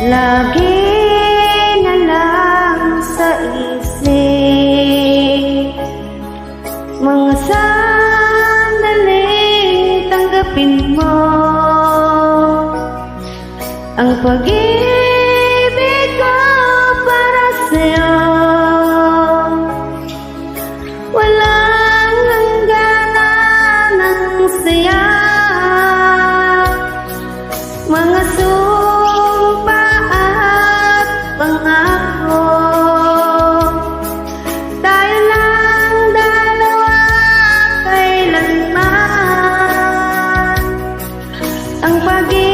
Lagi na lang sa isip, mga sandaling tanggapin mo ang pag-ibig ko para sa'yo. Walang hangganan ng saya, mga sumpa at pangako. Tayo lang dalawa kailanman, ang pag-ibig